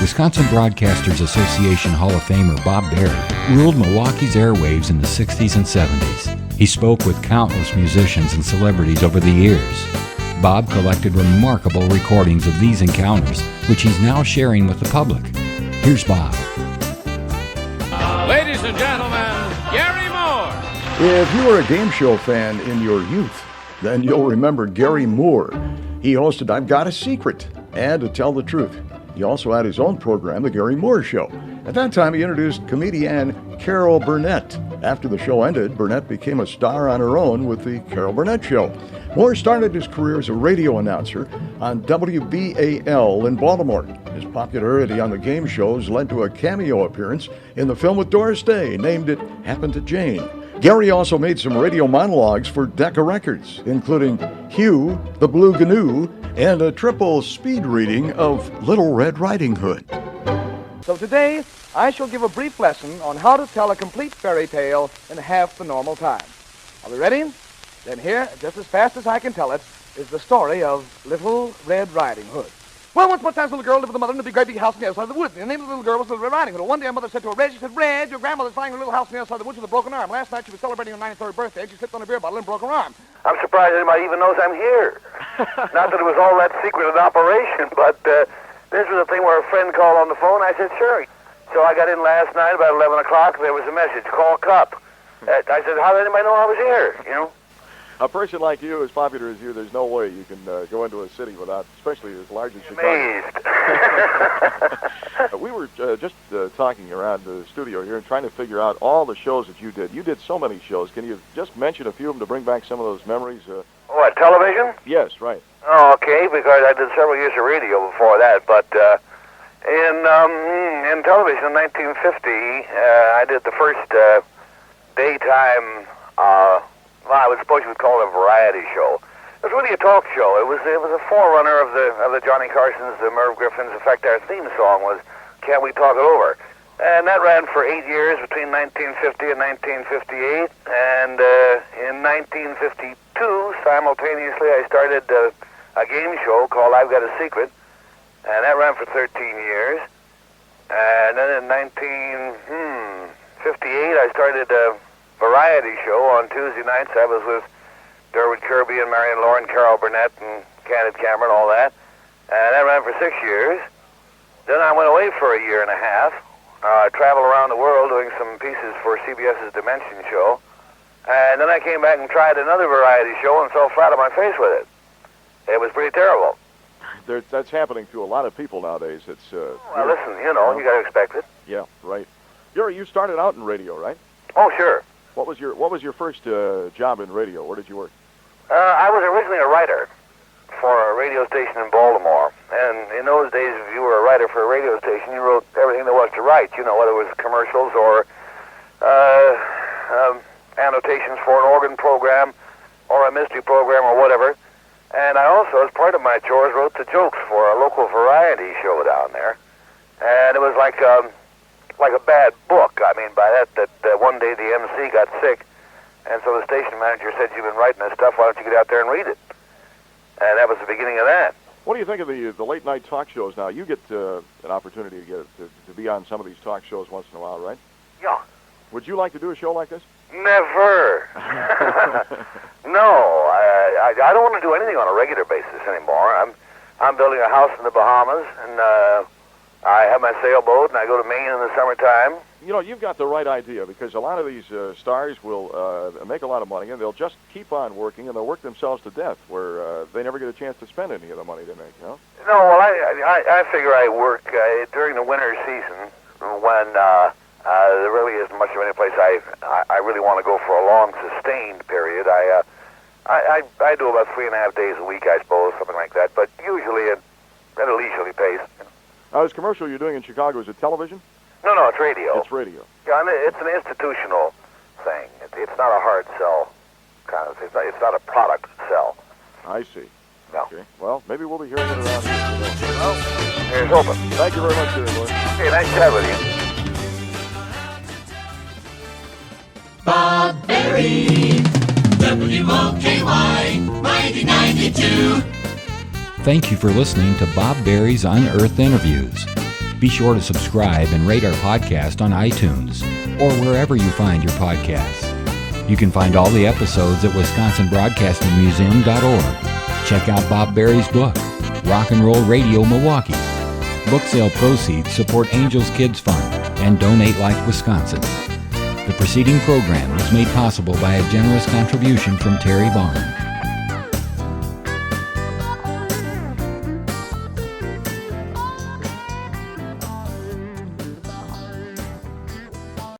Wisconsin Broadcasters Association Hall of Famer Bob Berry ruled Milwaukee's airwaves in the 60s and 70s. He spoke with countless musicians and celebrities over the years. Bob collected remarkable recordings of these encounters, which he's now sharing with the public. Here's Bob. Ladies and gentlemen, Garry Moore. If you were a game show fan in your youth, then you'll remember Garry Moore. He hosted I've Got a Secret and To Tell the Truth. He also had his own program, The Garry Moore Show. At that time, he introduced comedienne Carol Burnett. After the show ended, Burnett became a star on her own with The Carol Burnett Show. Moore started his career as a radio announcer on WBAL in Baltimore. His popularity on the game shows led to a cameo appearance in the film with Doris Day, named It Happened to Jane. Garry also made some radio monologues for Decca Records, including Hugh, the Blue Gnu, and a triple speed reading of Little Red Riding Hood. So today, I shall give a brief lesson on how to tell a complete fairy tale in half the normal time. Are we ready? Then here, just as fast as I can tell it, is the story of Little Red Riding Hood. Well, once upon a time, a little girl lived with a mother in a big, great big house on the other side of the woods. And the name of the little girl was Little Red Riding Hood. One day, her mother said to her, Red, she said, Red, your grandmother's lying in a little house on the other side of the woods with a broken arm. Last night, she was celebrating her 93rd birthday, and she slipped on a beer bottle and broke her arm. I'm surprised anybody even knows I'm here. Not that it was all that secret an operation, but this was a thing where a friend called on the phone. I said, sure. So I got in last night about 11 o'clock. There was a message, call Cup. I said, how did anybody know I was here, you know? A person like you, as popular as you, there's no way you can go into a city without, especially as large as Chicago. Amazed. We were just talking around the studio here and trying to figure out all the shows that you did. You did so many shows. Can you just mention a few of them to bring back some of those memories? What, television? Yes, right. Oh, okay, because I did several years of radio before that, but in television in 1950, I did the first daytime, I would suppose you would call it a variety show. It was really a talk show. It was a forerunner of the Johnny Carsons, the Merv Griffins. In fact, our theme song was "Can't We Talk It Over?" And that ran for 8 years between 1950 and 1958. And in 1952, simultaneously, I started a game show called "I've Got a Secret," and that ran for 13 years. And then in 1958, I started a variety show on Tuesday nights. I was with Derwent Kirby and Marion Lauren, Carol Burnett, and Candid Cameron, all that. And that ran for 6 years. Then I went away for a year and a half. Traveled around the world doing some pieces for CBS's Dimension show. And then I came back and tried another variety show and fell flat on my face with it. It was pretty terrible. That's happening to a lot of people nowadays. It's well, listen, you got to expect it. Yeah, right. You started out in radio, right? Oh, sure. What was your first job in radio? Where did you work? I was originally a writer for a radio station in Baltimore. And in those days, if you were a writer for a radio station, you wrote everything there was to write, whether it was commercials or annotations for an organ program or a mystery program or whatever. And I also, as part of my chores, wrote the jokes for a local variety show down there. And it was like a bad book. I mean, by that one day the MC got sick, and so the station manager said, you've been writing this stuff, why don't you get out there and read it? And that was the beginning of that. What do you think of the late night talk shows now? You get an opportunity to be on some of these talk shows once in a while, right? Yeah. Would you like to do a show like this? Never. No, I don't want to do anything on a regular basis anymore. I'm building a house in the Bahamas, and I have my sailboat, and I go to Maine in the summertime. You've got the right idea, because a lot of these stars will make a lot of money, and they'll just keep on working, and they'll work themselves to death, where they never get a chance to spend any of the money they make, No, well, I figure I work during the winter season when there really isn't much of any place I really want to go for a long, sustained period. I do about 3.5 days a week, I suppose, something like that, but usually at a leisurely pace. Now, this commercial you're doing in Chicago, is it television? No, it's radio. It's radio. Yeah, it's an institutional thing. It's not a hard sell kind of thing. It's not a product sell. I see. No. Okay. Well, maybe we'll be hearing it around here. Well, here's hoping. Thank you very much, Doris. Okay, nice chat with you. Bob Berry, WOKY 9092. Thank you for listening to Bob Berry's Unearthed Interviews. Be sure to subscribe and rate our podcast on iTunes or wherever you find your podcasts. You can find all the episodes at WisconsinBroadcastingMuseum.org. Check out Bob Berry's book, Rock and Roll Radio Milwaukee. Book sale proceeds support Angels Kids Fund and Donate Like Wisconsin. The preceding program was made possible by a generous contribution from Terry Vaughn.